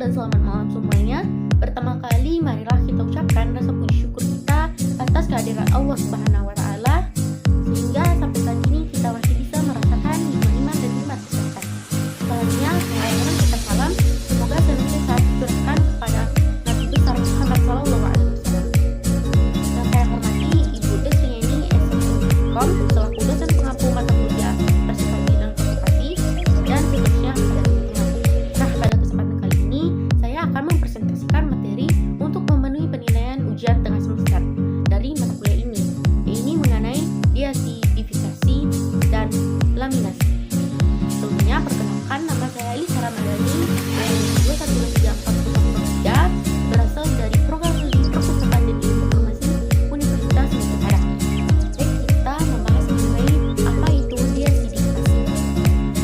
dan selamat malam semuanya. Pertama kali marilah kita ucapkan rasa puji syukur kita atas kehadiran Allah Subhanahu wa taala sehingga sampai saat ini kita masih bisa merasakan nikmat iman dan nikmat kesehatan. Selanjutnya saya kita salam semoga senantiasa dicurahkan kepada Nabi besar Muhammad sallallahu alaihi wasallam. Yang saya hormati Ibu Desriani SMK selaku dosen pengampu mata kuliah Psikologi dan Konservasi dan seterusnya pada kesempatan kali ini saya akan mempresentasikan materi untuk memenuhi penilaian ujian tengah semester dari mata kuliah ini. Ini mengenai deasidifikasi dan laminasi. Sebelumnya perkenalkan, nama saya Elisa Ramadhani dari 213403 berasal dari program studi Perpustakaan dan Ilmu Informasi Universitas Indonesia. Baik, kita membahas mengenai apa itu deasidifikasi.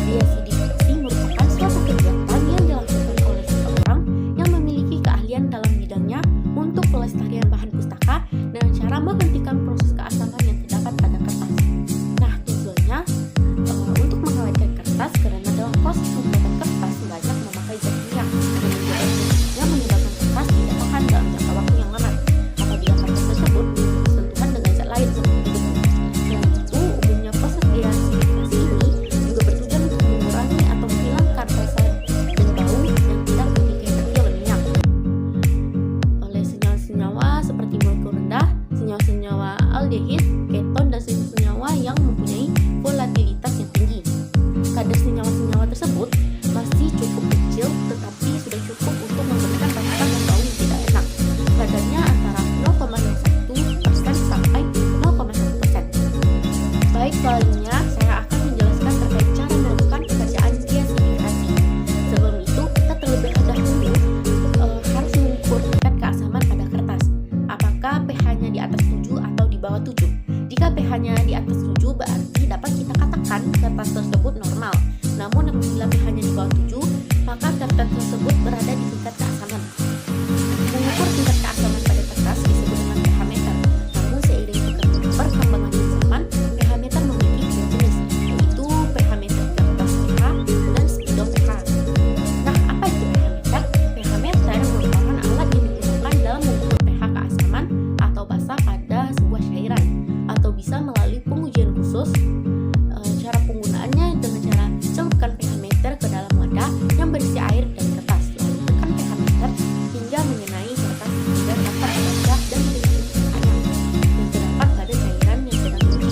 Deasidifikasi merupakan suatu kegiatan yang dilakukan oleh seseorang yang memiliki keahlian dalam bidangnya untuk pelestarian bahan pustaka dengan cara menghentikan proses keasaman yang terdapat pada kertas. Nah, tujuannya untuk mengawetkan kertas karena dalam proses pembuatan kertas banyak memakai zat kimia yang menyebabkan kertas tidak tahan dalam jangka waktu yang lama apabila kertas tersebut bersentuhan dengan zat lain seperti debu. Selain itu, umumnya proses deasidifikasi ini juga bertujuan untuk mengurangi atau menghilangkan rasa dan bau yang tidak memiliki energi oleh minyak oleh senyawa-senyawa seperti molekul rendah, senyawa-senyawa aldehid, keton, dan senyawa yang mempunyai volatilitas yang tinggi. Kadar senyawa-senyawa tersebut masih cukup kecil tetapi sudah cukup untuk memberikan rasa dan bau yang tidak enak. Kadarnya antara 0,01% sampai 0,1%. Baik, selanjutnya saya akan menjelaskan terkait cara melakukan pembacaan deasidifikasi. Sebelum itu, kita terlebih dahulu harus mengukur tingkat keasaman pada kertas. Apakah pH-nya di atas 7 atau di bawah 7? Jika pH-nya di atas 7 berarti dapat kita katakan kertas tersebut normal. Namun apabila pH-nya di bawah 7, maka kertas tersebut berada di tingkat keasaman. Mengukur tingkat keasaman pada kertas disebut dengan pH meter. Namun seiring perkembangan zaman, pH meter memiliki dua jenis, yaitu pH meter kertas pH dan speedo pH. Nah, apa itu pH meter? pH meter merupakan alat yang digunakan dalam mengukur pH keasaman atau basa pada sebuah cairan, atau bisa melalui pengujian khusus. Cara penggunaannya dengan cara celupkan pH meter ke dalam wadah yang berisi air dan kertas, lalu tekan pH meter hingga mengenai kertas sehingga dapat membaca dan menghitung pH-nya yang terdapat pada cairan yang sedang diuji.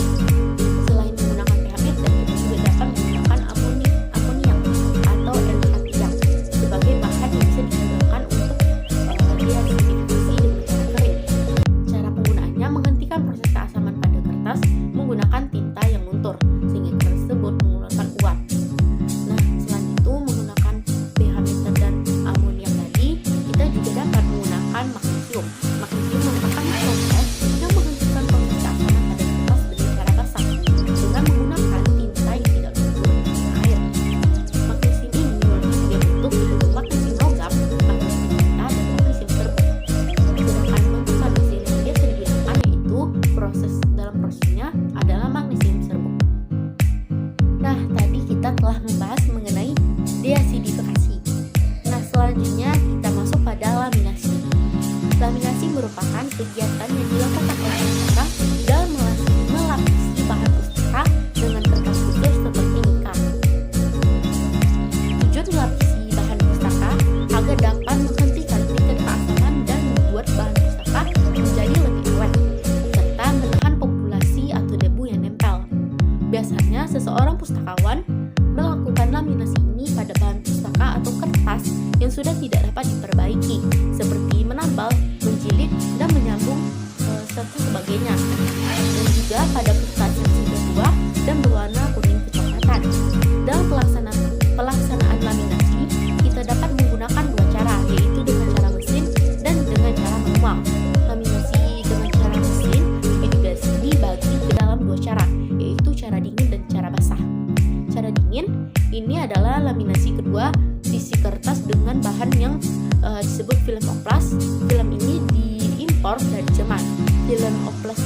Selain menggunakan pH meter, kita juga dapat menggunakan amoniak atau NH3 sebagai bahan yang bisa digunakan untuk deasidifikasi dengan cara kering. Cara penggunaannya menghentikan proses keasaman pada kertas menggunakan tinta yang luntur sehingga kertas tersebut mengeluarkan uap. Nah, selain itu menggunakan pH meter dan amoniak tadi, kita juga dapat menggunakan magnesium. Magnesium merupakan proses yang menghentikan proses keasaman pada kertas dengan cara basah dengan menggunakan tinta yang tidak luntur dan air. Magnesium ini memiliki tiga bentuk, yaitu magnesium logam, magnesium tinta, dan magnesium serbuk. Sedangkan bentuk magnesium yang biasa digunakan yaitu dalam prosesnya adalah magnesium serbuk. Nah, tadi kita telah membahas mengenai deasidifikasi. Nah, selanjutnya kita masuk pada laminasi. Laminasi merupakan kegiatan yang dilakukan oleh seseorang dalam melapisi bahan pustaka dengan kertas khusus seperti nikah. Tujuan melapisi bahan pustaka agar dapat menghentikan tingkat keasaman dan membuat bahan pustaka menjadi lebih awet, serta menahan populasi atau debu yang nempel. Biasanya seseorang pustakawan melakukan laminasi ini pada bahan pustaka atau kertas yang sudah tidak dapat diperbaiki, seperti menambal, menjilid, dan menyambung serta sebagainya. Dan juga pada kertas yang sudah tua dan berwarna kuning kecoklatan. Dalam pelaksanaan laminasi, kita dapat menggunakan dua cara, yaitu dengan cara mesin dan dengan cara manual. Laminasi dengan cara mesin dibagi ke dalam dua cara, yaitu cara dingin dan cara basah. Cara dingin ini adalah laminasi kedua sisi kertas dengan bahan yang disebut film oplas. Film ini diimpor dari Jerman. Film oplas